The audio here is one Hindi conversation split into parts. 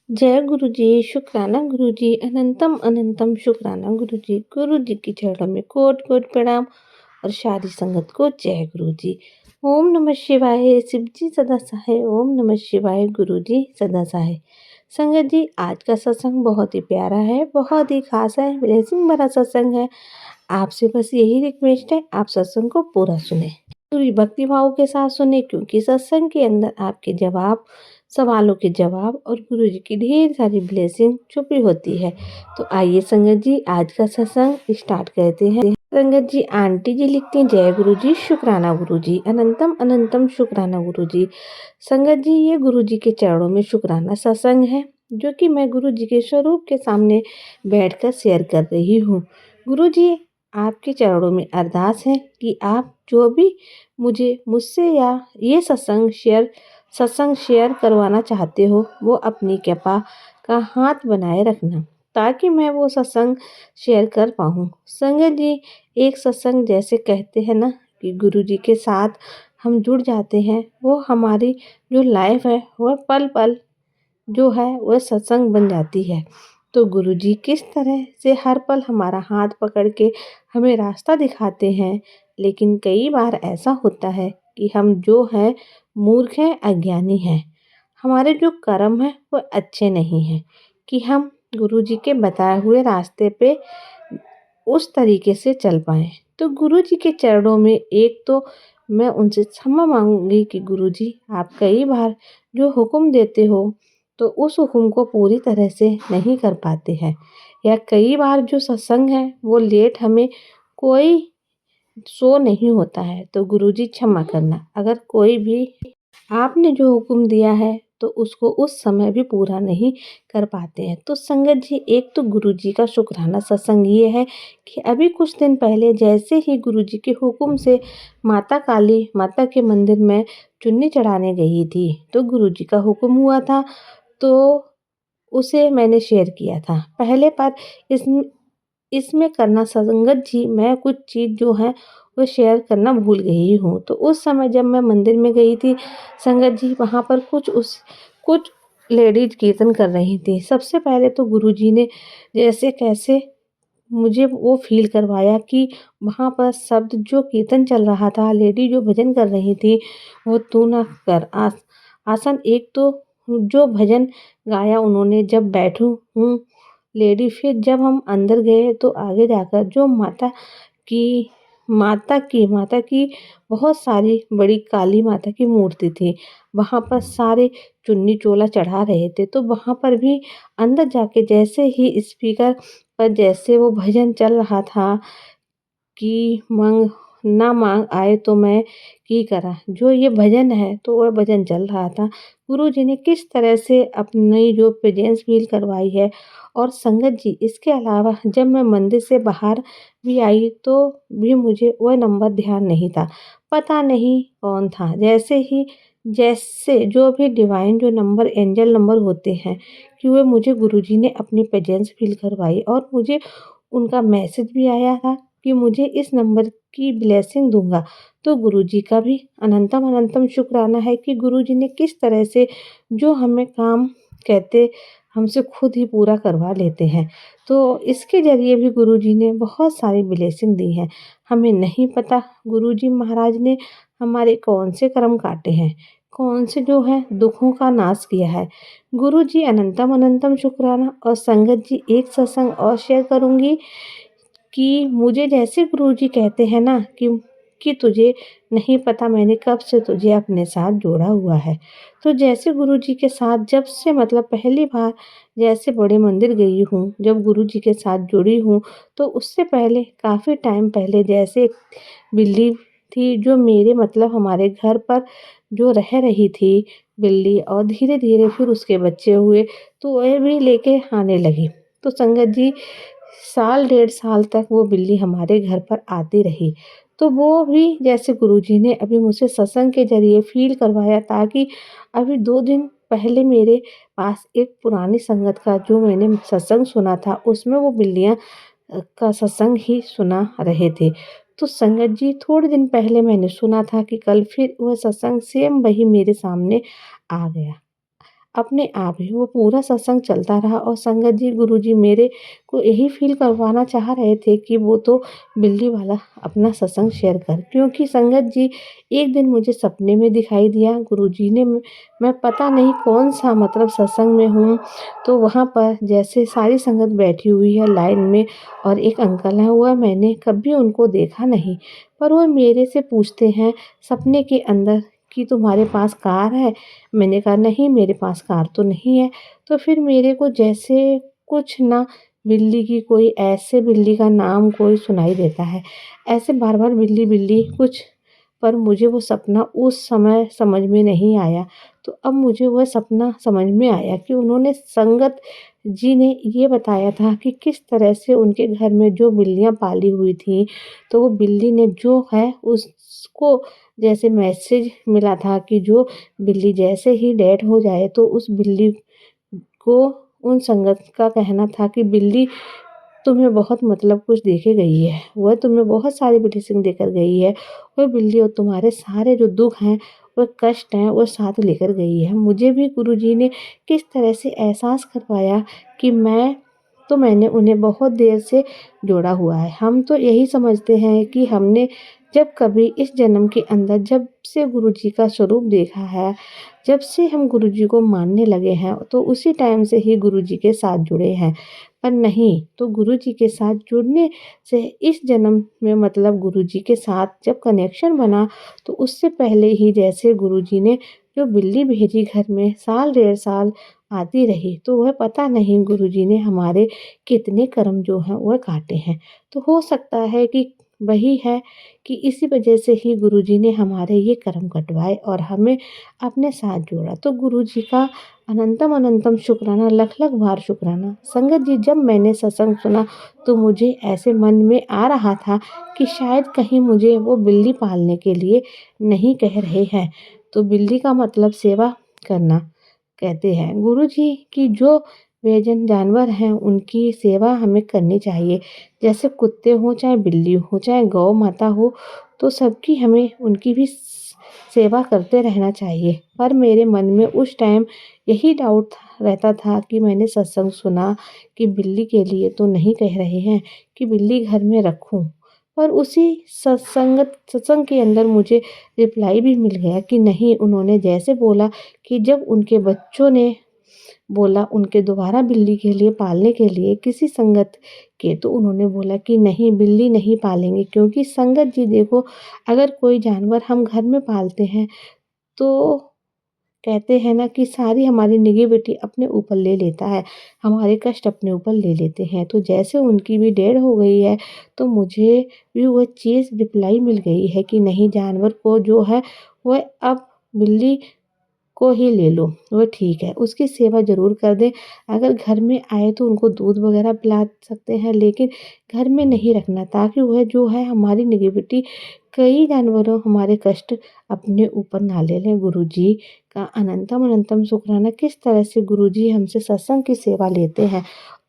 जय गुरु जी, शुक्राना गुरु जी, अनंतम अनंतम शुक्राना गुरु जी। गुरु जी की चरणों में कोट कोट प्रणाम और सारी संगत को जय गुरु जी। ओम नमः शिवाय, शिव जी सदा सहाय। ओम नमः शिवाय, गुरु जी सदा सहाय। संगत जी, आज का सत्संग बहुत ही प्यारा है, बहुत ही खास है, ब्लेसिंग भरा सत्संग है। आपसे बस यही रिक्वेस्ट है, आप सत्संग को पूरा सुने, पूरी भक्ति भाव के साथ सुने, क्योंकि सत्संग के अंदर आपके जवाब, सवालों के जवाब और गुरु जी की ढेर सारी ब्लेसिंग छुपी होती है। तो आइए संगत जी, आज का सत्संग स्टार्ट करते हैं। संगत जी, आंटी जी लिखती हैं, जय गुरु जी, शुक्राना गुरु जी, अनंतम अनंतम शुक्राना गुरु जी। संगत जी, ये गुरु जी के चरणों में शुक्राना सत्संग है, जो कि मैं गुरु जी के स्वरूप के सामने बैठकर शेयर कर रही हूँ। गुरु जी, आपके चरणों में अरदास है कि आप जो भी मुझसे या ये सत्संग शेयर करवाना चाहते हो, वो अपनी कृपा का हाथ बनाए रखना, ताकि मैं वो सत्संग शेयर कर पाऊँ। संगत जी, एक सत्संग जैसे कहते हैं ना कि गुरु जी के साथ हम जुड़ जाते हैं, वो हमारी जो लाइफ है वह पल पल जो है वह सत्संग बन जाती है। तो गुरु जी किस तरह से हर पल हमारा हाथ पकड़ के हमें रास्ता दिखाते हैं, लेकिन कई बार ऐसा होता है कि हम जो हैं मूर्ख हैं, अज्ञानी हैं। हमारे जो कर्म हैं वो अच्छे नहीं हैं कि हम गुरु जी के बताए हुए रास्ते पे उस तरीके से चल पाएँ। तो गुरु जी के चरणों में एक तो मैं उनसे क्षमा मांगूंगी कि गुरु जी, आप कई बार जो हुक्म देते हो तो उस हुक्म को पूरी तरह से नहीं कर पाते हैं, या कई बार जो सत्संग है वो लेट हमें कोई शो नहीं होता है। तो गुरु जी क्षमा करना, अगर कोई भी आपने जो हुक्म दिया है तो उसको उस समय भी पूरा नहीं कर पाते हैं। तो संगत जी, एक तो गुरु जी का शुक्राना सत्संग ये है कि अभी कुछ दिन पहले जैसे ही गुरु जी के हुक्म से माता काली माता के मंदिर में चुन्नी चढ़ाने गई थी, तो गुरु जी का हुक्म हुआ था, तो उसे मैंने शेयर किया था पहले। पर इस इसमें करना संगत जी, मैं कुछ चीज़ जो है वो शेयर करना भूल गई हूँ। तो उस समय जब मैं मंदिर में गई थी संगत जी, वहाँ पर कुछ लेडीज कीर्तन कर रही थी। सबसे पहले तो गुरुजी ने जैसे कैसे मुझे वो फ़ील करवाया कि वहाँ पर शब्द जो कीर्तन चल रहा था, लेडी जो भजन कर रही थी, वो तू ना कर आसन। एक तो जो भजन गाया उन्होंने, जब बैठूँ हूँ लेडी, फिर जब हम अंदर गए तो आगे जाकर जो की माता की बहुत सारी बड़ी काली माता की मूर्ति थी। वहाँ पर सारे चुन्नी चोला चढ़ा रहे थे। तो वहाँ पर भी अंदर जाके जैसे ही स्पीकर पर जैसे वो भजन चल रहा था कि मांग ना मांग आए तो मैं की करा, जो ये भजन है तो वह भजन चल रहा था। गुरु जी ने किस तरह से अपनी जो प्रेजेंस फील करवाई है। और संगत जी, इसके अलावा जब मैं मंदिर से बाहर भी आई तो भी मुझे वह नंबर ध्यान नहीं था, पता नहीं कौन था। जैसे जो भी डिवाइन जो नंबर एंजल नंबर होते हैं, कि वे मुझे गुरु जी ने अपनी प्रेजेंस फील करवाई, और मुझे उनका मैसेज भी आया था कि मुझे इस नंबर की ब्लेसिंग दूंगा। तो गुरुजी का भी अनंतम अनंतम शुक्राना है कि गुरुजी ने किस तरह से जो हमें काम कहते हमसे खुद ही पूरा करवा लेते हैं। तो इसके ज़रिए भी गुरुजी ने बहुत सारी ब्लेसिंग दी हैं। हमें नहीं पता गुरुजी महाराज ने हमारे कौन से कर्म काटे हैं, कौन से जो है दुखों का नाश किया है। गुरुजी अनंतम अनंतम शुक्राना। और संगत जी, एक सत्संग और शेयर करूँगी कि मुझे जैसे गुरुजी कहते हैं ना कि तुझे नहीं पता मैंने कब से तुझे अपने साथ जोड़ा हुआ है। तो जैसे गुरुजी के साथ जब से मतलब पहली बार जैसे बड़े मंदिर गई हूँ, जब गुरुजी के साथ जुड़ी हूँ, तो उससे पहले काफ़ी टाइम पहले जैसे एक बिल्ली थी जो मेरे मतलब हमारे घर पर जो रह रही थी बिल्ली, और धीरे-धीरे फिर उसके बच्चे हुए, तो वह भी लेके आने लगी। तो संगत जी, साल डेढ़ साल तक वो बिल्ली हमारे घर पर आती रही। तो वो भी जैसे गुरुजी ने अभी मुझसे सत्संग के ज़रिए फ़ील करवाया, ताकि अभी 2 दिन पहले मेरे पास एक पुरानी संगत का जो मैंने सत्संग सुना था, उसमें वो बिल्लियाँ का सत्संग ही सुना रहे थे। तो संगत जी, थोड़े दिन पहले मैंने सुना था कि कल फिर वह सत्संग सेम वही मेरे सामने आ गया। अपने आप ही। वो पूरा सत्संग चलता रहा और संगत जी गुरुजी मेरे को यही फ़ील करवाना चाह रहे थे कि वो तो बिल्ली वाला अपना सत्संग शेयर कर, क्योंकि संगत जी एक दिन मुझे सपने में दिखाई दिया। गुरुजी ने मैं पता नहीं कौन-सा मतलब सत्संग में हूँ, तो वहाँ पर जैसे सारी संगत बैठी हुई है लाइन में और एक अंकल हैं, वह मैंने कभी उनको देखा नहीं, पर वो मेरे से पूछते हैं सपने के अंदर कि तुम्हारे पास कार है? मैंने कहा नहीं, मेरे पास कार तो नहीं है। तो फिर मेरे को जैसे कुछ ना बिल्ली की कोई ऐसे बिल्ली का नाम कोई सुनाई देता है। ऐसे बार-बार बिल्ली, बिल्ली कुछ, पर मुझे वो सपना उस समय समझ में नहीं आया। तो अब मुझे वह सपना समझ में आया कि उन्होंने संगत जी ने ये बताया था कि किस तरह से उनके घर में जो बिल्लियाँ पाली हुई थीं, तो वो बिल्ली ने जो है उसको जैसे मैसेज मिला था कि जो बिल्ली जैसे ही डेड हो जाए तो उस बिल्ली को उन संगत का कहना था कि बिल्ली तुम्हें बहुत मतलब कुछ दे के गई है। वह तुम्हें बहुत सारी ब्लेसिंग देकर गई है। वह बिल्ली और तुम्हारे सारे जो दुःख हैं, वह कष्ट हैं, वो साथ लेकर गई है। मुझे भी गुरुजी ने किस तरह से एहसास करवाया कि मैंने उन्हें बहुत देर से जोड़ा हुआ है। हम तो यही समझते हैं कि हमने जब कभी इस जन्म के अंदर जब से गुरुजी का स्वरूप देखा है, जब से हम गुरुजी को मानने लगे हैं, तो उसी टाइम से ही गुरुजी के साथ जुड़े हैं। पर नहीं, तो गुरुजी के साथ जुड़ने से इस जन्म में मतलब गुरुजी के साथ जब कनेक्शन बना, तो उससे पहले ही जैसे गुरुजी ने जो बिल्ली भेजी घर में, साल डेढ़ साल आती रही, तो वह पता नहीं गुरुजी ने हमारे कितने कर्म जो हैं वह काटे हैं। तो हो सकता है कि वही है कि इसी वजह से ही गुरुजी ने हमारे ये कर्म कटवाए और हमें अपने साथ जोड़ा। तो गुरुजी का अनंतम अनंतम शुक्राना, लख लख बार शुक्राना। संगत जी जब मैंने सत्संग सुना तो मुझे ऐसे मन में आ रहा था कि शायद कहीं मुझे वो बिल्ली पालने के लिए नहीं कह रहे हैं। तो बिल्ली का मतलब सेवा करना कहते हैं। गुरुजी की जो बेजन जानवर हैं उनकी सेवा हमें करनी चाहिए। जैसे कुत्ते हों, चाहे बिल्ली हो, चाहे गौ माता हो, तो सबकी हमें उनकी भी सेवा करते रहना चाहिए। पर मेरे मन में उस टाइम यही डाउट रहता था कि मैंने सत्संग सुना कि बिल्ली के लिए तो नहीं कह रहे हैं कि बिल्ली घर में रखूं। पर उसी सत्संग के अंदर मुझे रिप्लाई भी मिल गया कि नहीं, उन्होंने जैसे बोला कि जब उनके बच्चों ने बोला उनके दोबारा बिल्ली के लिए पालने के लिए किसी संगत के, तो उन्होंने बोला कि नहीं, बिल्ली नहीं पालेंगे, क्योंकि संगत जी देखो, अगर कोई जानवर हम घर में पालते हैं तो कहते हैं ना कि सारी हमारी नेगेटिविटी अपने ऊपर ले लेता है, हमारे कष्ट अपने ऊपर ले लेते हैं। तो जैसे उनकी भी डेथ हो गई है, तो मुझे भी वह चीज़ रिप्लाई मिल गई है कि नहीं, जानवर को जो है वह अब बिल्ली को ही ले लो, वो ठीक है, उसकी सेवा ज़रूर कर दें। अगर घर में आए तो उनको दूध वग़ैरह पिला सकते हैं, लेकिन घर में नहीं रखना, ताकि वह जो है हमारी नेगेटिविटी, कई जानवरों हमारे कष्ट अपने ऊपर ना ले लें। गुरुजी का अनंतम अनंतम शुक्राना, किस तरह से गुरुजी हमसे सत्संग की सेवा लेते हैं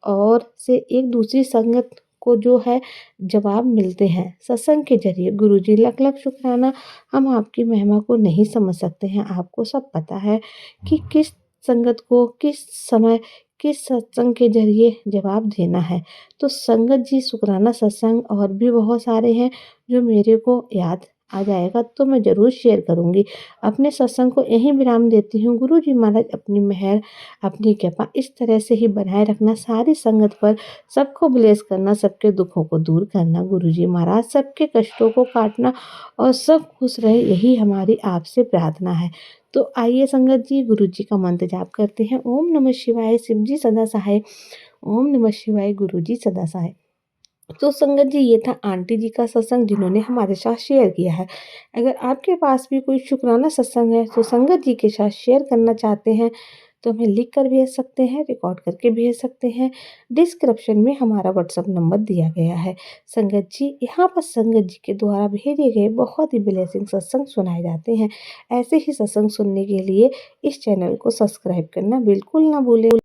और से एक दूसरी संगत को जो है जवाब मिलते हैं सत्संग के ज़रिए। गुरुजी लख लख शुक्राना। हम आपकी महिमा को नहीं समझ सकते हैं, आपको सब पता है कि किस संगत को किस समय किस सत्संग के ज़रिए जवाब देना है। तो संगत जी शुक्राना सत्संग और भी बहुत सारे हैं जो मेरे को याद आ जाएगा तो मैं ज़रूर शेयर करूँगी। अपने सत्संग को यहीं विराम देती हूँ। गुरु जी महाराज अपनी मेहर, अपनी कृपा इस तरह से ही बनाए रखना सारी संगत पर, सबको ब्लेस करना, सबके दुखों को दूर करना। गुरु जी महाराज सबके कष्टों को काटना और सब खुश रहे, यही हमारी आपसे प्रार्थना है। तो आइए संगत जी गुरु जी का मंत्र जाप करते हैं। ओम नमः शिवाय, शिव जी सदा सहाय। ओम नमः शिवाय, गुरु जी सदा सहाय। तो संगत जी ये था आंटी जी का सत्संग जिन्होंने हमारे साथ शेयर किया है। अगर आपके पास भी कोई शुक्राना सत्संग है तो संगत जी के साथ शेयर करना चाहते हैं तो हमें लिख कर भेज सकते हैं, रिकॉर्ड करके भेज सकते हैं। डिस्क्रिप्शन में हमारा व्हाट्सअप नंबर दिया गया है। संगत जी यहाँ पर संगत जी के द्वारा भेजे गए बहुत ही ब्लेसिंग सत्संग सुनाए जाते हैं। ऐसे ही सत्संग सुनने के लिए इस चैनल को सब्सक्राइब करना बिल्कुल ना भूलें।